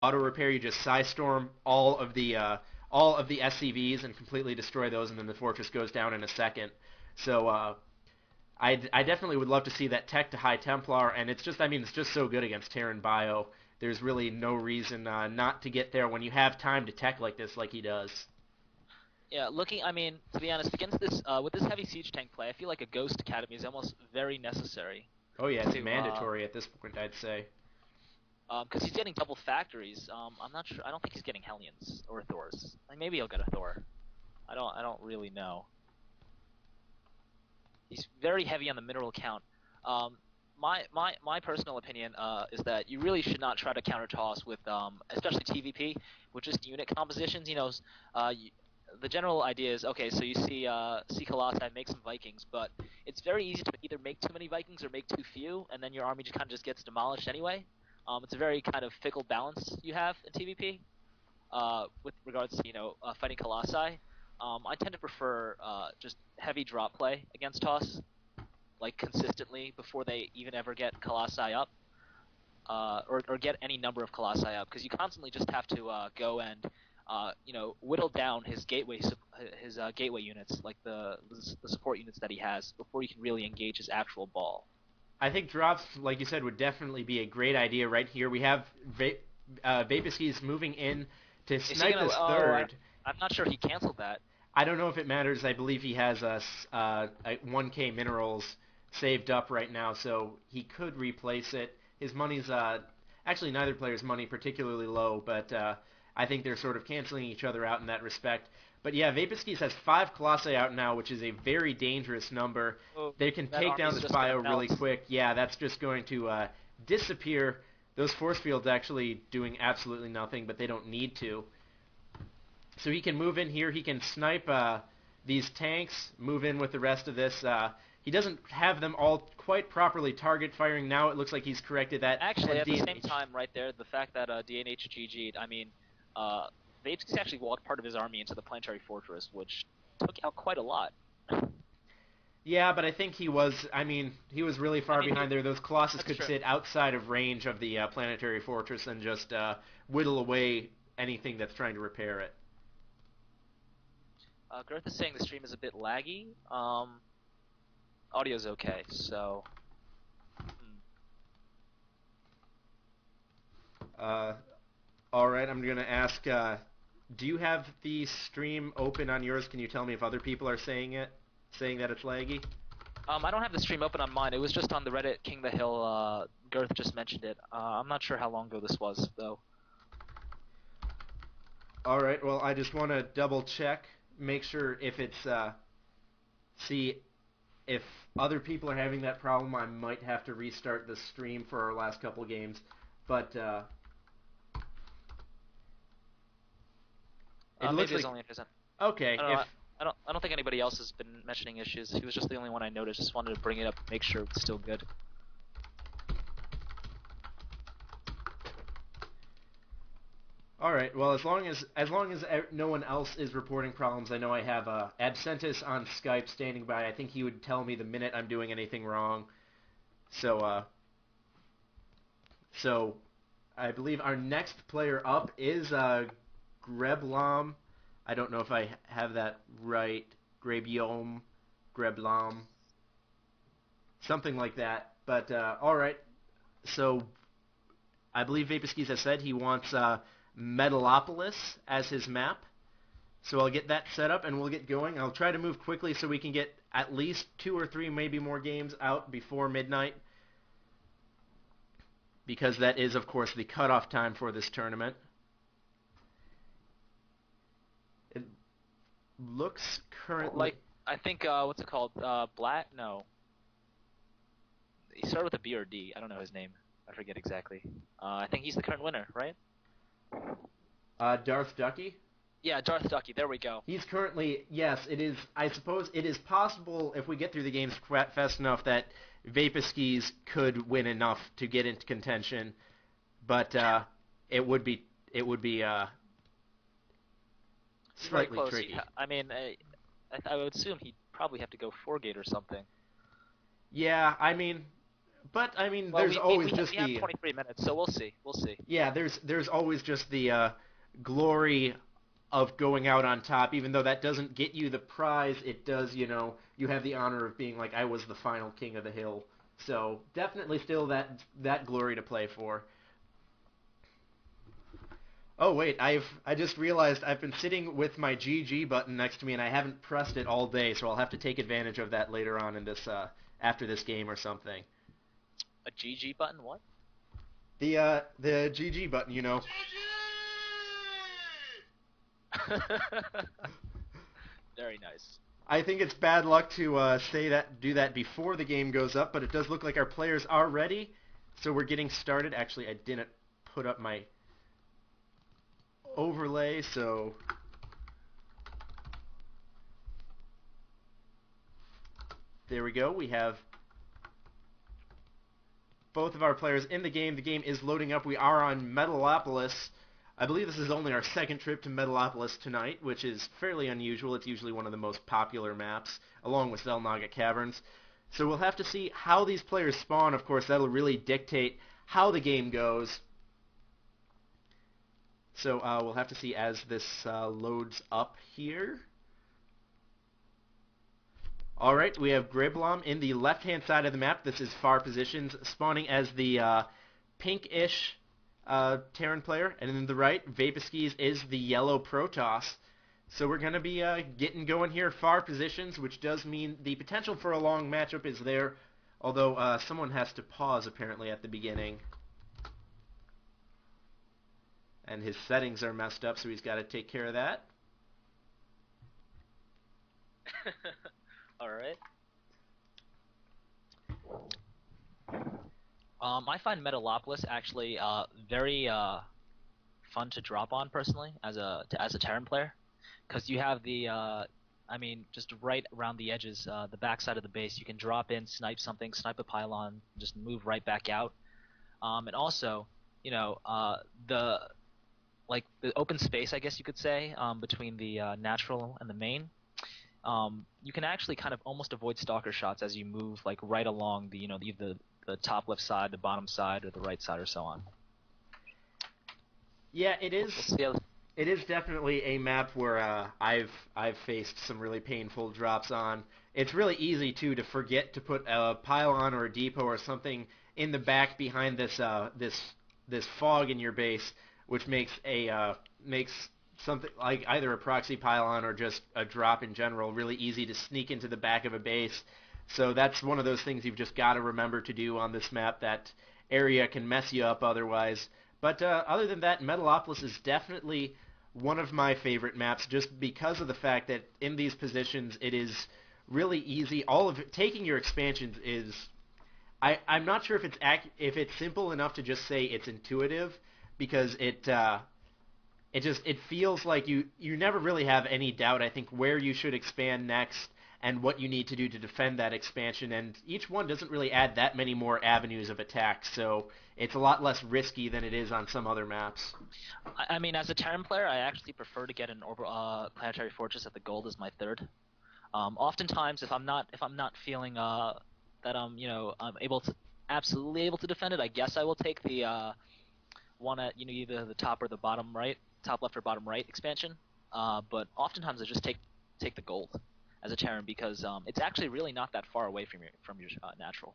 auto repair. You just Psystorm all of the SCVs and completely destroy those, and then the fortress goes down in a second. So I definitely would love to see that tech to High Templar, and it's just, I mean, it's just so good against Terran Bio. There's really no reason not to get there when you have time to tech like this, like he does. Yeah, I mean, to be honest, against this, with this heavy siege tank play, I feel like a Ghost Academy is almost very necessary Oh yeah, it's to, mandatory at this point, I'd say. because he's getting double factories. I'm not sure. I don't think he's getting Hellions or Thors. Like maybe he'll get a Thor. I don't really know. He's very heavy on the mineral count. Um, my personal opinion is that you really should not try to counter toss with especially TVP with just unit compositions. The general idea is okay. So you see Colossi make some Vikings, but it's very easy to either make too many Vikings or make too few, and then your army just kind of just gets demolished anyway. It's a very kind of fickle balance you have in TVP with regards to fighting Colossi. I tend to prefer just heavy drop play against toss like consistently before they even ever get Colossi up, or get any number of Colossi up, because you constantly just have to go and whittle down his gateway units, like the support units that he has, before you can really engage his actual ball. I think drops, like you said, would definitely be a great idea right here. We have Vapeskies moving in to Is he snipe gonna? this Oh, third. I'm not sure he canceled that. I don't know if it matters. I believe he has a 1K minerals saved up right now, so he could replace it. His money's actually neither player's money particularly low, but I think they're sort of canceling each other out in that respect. But yeah, Vapeskies has 5 Colossi out now, which is a very dangerous number. Oh, They can that take down army's this just gonna bio really melt. quick. Yeah, that's just going to disappear. Those force fields actually doing absolutely nothing, but they don't need to. So he can move in here. He can snipe these tanks, move in with the rest of this. He doesn't have them all quite properly target firing. Now it looks like he's corrected that, Actually, and at the same DNH. time, right there, the fact that DNH GG'd, I mean, Vapeski's actually walked part of his army into the planetary fortress, which took out quite a lot. Yeah, but I think he was. I mean, he was really I far mean, behind there. Those Colossus that's could true. sit outside of range of the planetary fortress and just whittle away anything that's trying to repair it. Girth is saying the stream is a bit laggy. Audio's okay, so. Hmm. Uh, all right, I'm gonna ask. Do you have the stream open on yours? Can you tell me if other people are saying that it's laggy? I don't have the stream open on mine. It was just on the Reddit King the Hill. Girth just mentioned it. I'm not sure how long ago this was, though. All right. Well, I just want to double check, make sure if it's see if other people are having that problem. I might have to restart the stream for our last couple games, but it looks Maybe it's like only if it's. okay. I don't know. If I don't think anybody else has been mentioning issues. He was just the only one I noticed. Just wanted to bring it up, make sure it's still good. all right. Well, as long as no one else is reporting problems, I know I have Absentis on Skype standing by. I think he would tell me the minute I'm doing anything wrong. So so I believe our next player up is Greblam. I don't know if I have that right. Grebiom, Greblam, something like that. But all right. So I believe Vapeskies has said he wants Metalopolis as his map. So I'll get that set up and we'll get going. I'll try to move quickly so we can get at least 2 or 3, maybe more games out before midnight, because that is, of course, the cutoff time for this tournament. It looks currently. Like I think what's it called? Blatt? No, he started with a B or D. I don't know his name. I forget exactly. I think he's the current winner, right? Darth Ducky. Yeah, Darth Ducky. There we go. He's currently, yes, it is. I suppose it is possible if we get through the games fast enough that Vapeskies could win enough to get into contention, but it would be it would be He's very slightly close. tricky. I mean, I would assume he'd probably have to go 4 gate or something. Yeah, I mean, But I mean, Well, there's always just we have the 23 minutes, so we'll see. We'll see. yeah, there's always just the glory of going out on top, even though that doesn't get you the prize. It does, you have the honor of being like I was the final king of the hill. So definitely still that glory to play for. Oh wait, I just realized I've been sitting with my GG button next to me and I haven't pressed it all day, so I'll have to take advantage of that later on in this after this game or something. A GG button? What? The GG button. Very nice. I think it's bad luck to do that before the game goes up, but it does look like our players are ready, so we're getting started. Actually, I didn't put up my overlay, so there we go. We have both of our players in the game. The game is loading up. We are on Metalopolis. I believe this is only our second trip to Metalopolis tonight, which is fairly unusual. It's usually one of the most popular maps, along with Zelnaga Caverns. So we'll have to see how these players spawn. Of course, that'll really dictate how the game goes. So we'll have to see as this loads up here. Alright, we have Griblom in the left-hand side of the map. This is far positions, spawning as the pinkish Terran player. And in the right, Vapeskies is the yellow Protoss. So we're going to be getting going here, far positions, which does mean the potential for a long matchup is there. Although someone has to pause, apparently, at the beginning. And his settings are messed up, so he's got to take care of that. All right. I find Metalopolis actually very fun to drop on personally as a Terran player, because you have I mean, just right around the edges, the backside of the base, you can drop in, snipe something, snipe a pylon, just move right back out. And also, the the open space, I guess you could say, between the natural and the main. You can actually kind of almost avoid stalker shots as you move like right along the top left side, the bottom side, or the right side, or so on. Yeah, it is. We'll see how. It is definitely a map where I've faced some really painful drops on. It's really easy to forget to put a pylon or a depot or something in the back behind this fog in your base, which makes something like either a proxy pylon or just a drop in general really easy to sneak into the back of a base. So that's one of those things you've just got to remember to do on this map. That area can mess you up otherwise. But other than that, Metalopolis is definitely one of my favorite maps just because of the fact that in these positions it is really easy. All of it, taking your expansions is I'm not sure if it's simple enough to just say it's intuitive because it feels like you never really have any doubt, I think, where you should expand next and what you need to do to defend that expansion, and each one doesn't really add that many more avenues of attack, so it's a lot less risky than it is on some other maps. I mean, as a Terran player, I actually prefer to get an planetary fortress at the gold as my third. Oftentimes, if I'm not feeling that I'm able to absolutely able to defend it, I guess I will take the one at either the top or the bottom right, top left or bottom right expansion. But oftentimes I just take the gold as a Terran because it's actually really not that far away from your natural.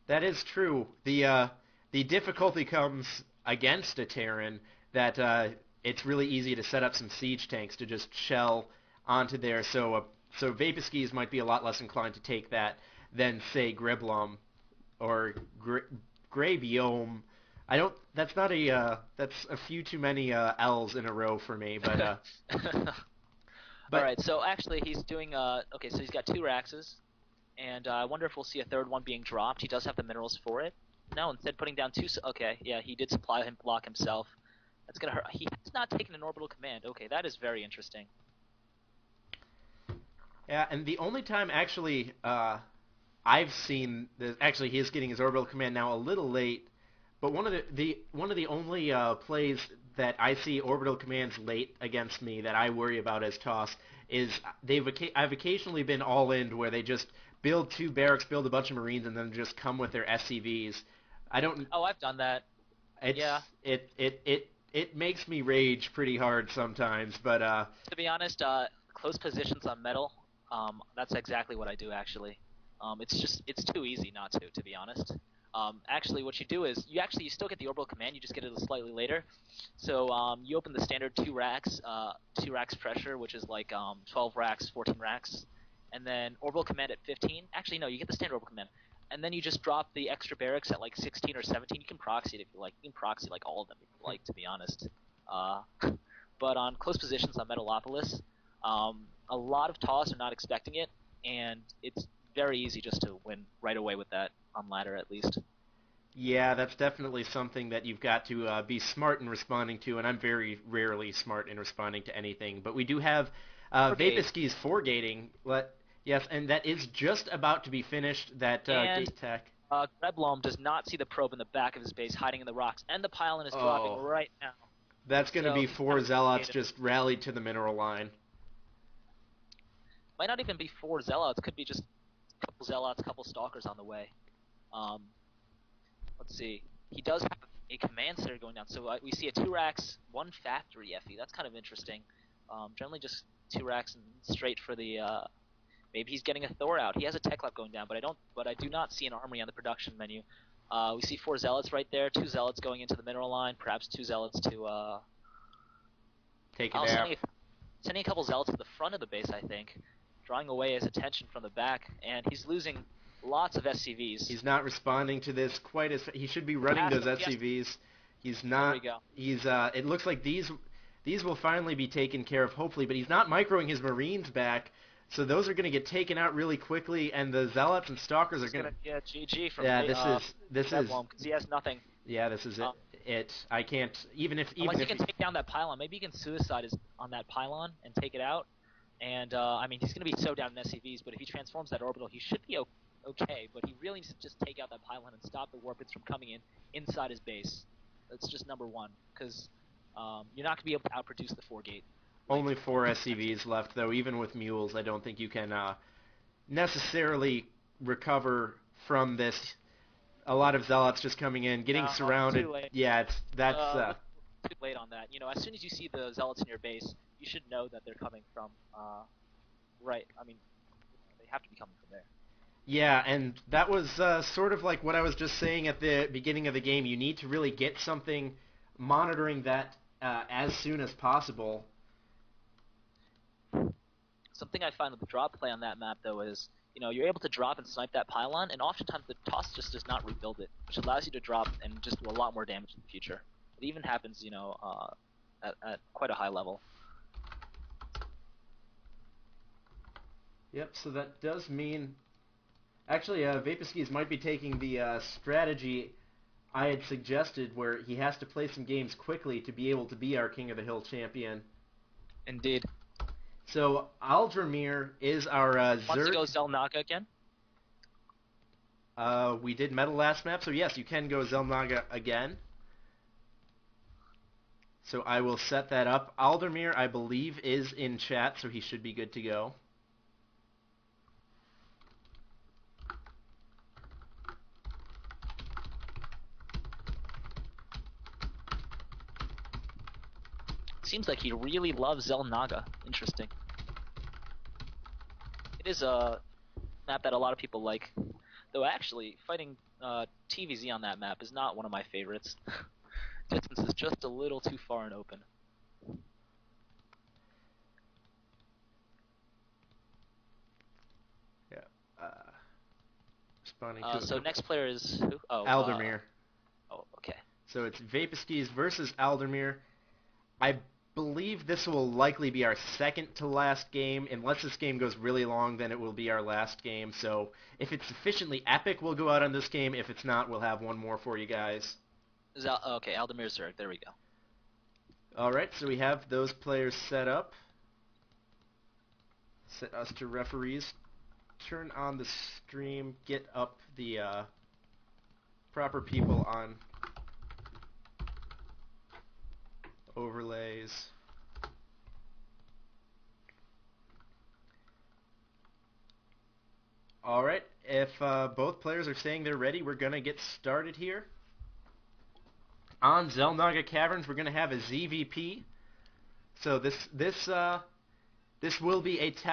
That is true. The difficulty comes against a Terran that it's really easy to set up some siege tanks to just shell onto there. So Vapeskies might be a lot less inclined to take that than say Griblum or Grabiome. I don't. That's not a. That's a few too many L's in a row for me. All But right, so actually he's doing okay, so he's got two Raxes, and I wonder if we'll see a third one being dropped. He does have the minerals for it. No, instead putting down two. Okay, yeah, he did supply him block himself. That's gonna hurt. He has not taken an orbital command. Okay, that is very interesting. yeah, and the only time actually I've seen this. Actually, he is getting his orbital command now a little late. But one of the only plays that I see orbital commands late against me that I worry about as toss is I've occasionally been all in where they just build 2 barracks, build a bunch of Marines, and then just come with their SCVs. I don't. Oh, I've done that. Yeah. It makes me rage pretty hard sometimes, but To be honest, close positions on metal, that's exactly what I do actually. It's too easy not to be honest. Actually, what you do is you still get the orbital command, you just get it slightly later. So you open the standard 2 racks pressure, which is like 12 racks, 14 racks, and then orbital command at 15. Actually, no, you get the standard orbital command, and then you just drop the extra barracks at like 16 or 17. You can proxy it if you like. You can proxy like all of them if you like, to be honest. Uh, but on close positions on Metalopolis, a lot of toss are not expecting it, and it's very easy just to win right away with that on ladder at least. yeah, that's definitely something that you've got to be smart in responding to, and I'm very rarely smart in responding to anything. But we do have Brigade. Vapeskies 4 gating. Yes, and that is just about to be finished. That And gate tech. Greblom does not see the probe in the back of his base hiding in the rocks, and the pylon is dropping Oh, right now. that's going to So be he's kind 4 of zealots complicated. just rallied to the mineral line. Might not even be 4 zealots. Could be just a couple zealots, couple stalkers on the way. Um, let's see. He does have a command center going down. So we see a 2 racks, 1 factory FE. That's kind of interesting. Generally just 2 racks and straight for the. Maybe he's getting a Thor out. He has a tech lab going down, but I don't. But I do not see an armory on the production menu. We see 4 zealots right there. 2 zealots going into the mineral line. Perhaps 2 zealots to. Take it Oh, out. sending a couple zealots to the front of the base. I think, drawing away his attention from the back, and he's losing lots of SCVs. He's not responding to this quite as he should be He running has those to. He has to. SCVs. He's There we not. go. He's. It looks like these will finally be taken care of, hopefully. But he's not microing his Marines back, so those are going to get taken out really quickly. And the zealots and stalkers This are is going to. gonna be a GG from Yeah, this is. Bedlam because he has nothing. Yeah, this is it. Um, I can't even unless he if can take down that pylon, maybe he can suicide his, on that pylon and take it out. And I mean, he's gonna be so down in SCVs, but if he transforms that orbital, he should be okay. But he really needs to just take out that pylon and stop the warpits from coming in inside his base. That's just number one, because you're not gonna be able to outproduce the 4 gate. Like, only 4 SCVs left though. Even with mules, I don't think you can necessarily recover from this. A lot of zealots just coming in, getting no, surrounded. too late. Yeah, that's Too late on that. You know, as soon as you see the zealots in your base, you should know that they're coming from right. I mean, they have to be coming from there. yeah, and that was sort of like what I was just saying at the beginning of the game. You need to really get something monitoring that as soon as possible. Something I find with the drop play on that map though is, you know, you're able to drop and snipe that pylon, and oftentimes the toss just does not rebuild it, which allows you to drop and just do a lot more damage in the future. It even happens, you know, at quite a high level. Yep, so that does mean actually Vapeskies might be taking the strategy I had suggested where he has to play some games quickly to be able to be our King of the Hill champion. Indeed. So Aldramir is our Wants to Zerg. go Zelnaga again? We did metal last map, so yes, you can go Zelnaga again. So I will set that up. Aldemir, I believe, is in chat, so he should be good to go. Seems like he really loves Zelnaga. Interesting. It is a map that a lot of people like. Though actually, fighting TVZ on that map is not one of my favorites. Distance is just a little too far and open. Yeah. Responding to So next player is who? Aldemir. Oh, okay. So it's Vapeskies versus Aldemir. I believe this will likely be our second to last game. Unless this game goes really long, then it will be our last game. So if it's sufficiently epic, we'll go out on this game. If it's not, we'll have one more for you guys. Okay, Aldemir Zerg. There we go. All right, so we have those players set up. Set us to referees. Turn on the stream. Get up the proper people on overlays. All right. If both players are saying they're ready, we're gonna get started here. On Zelnaga Caverns, we're gonna have a ZVP. So this will be a test.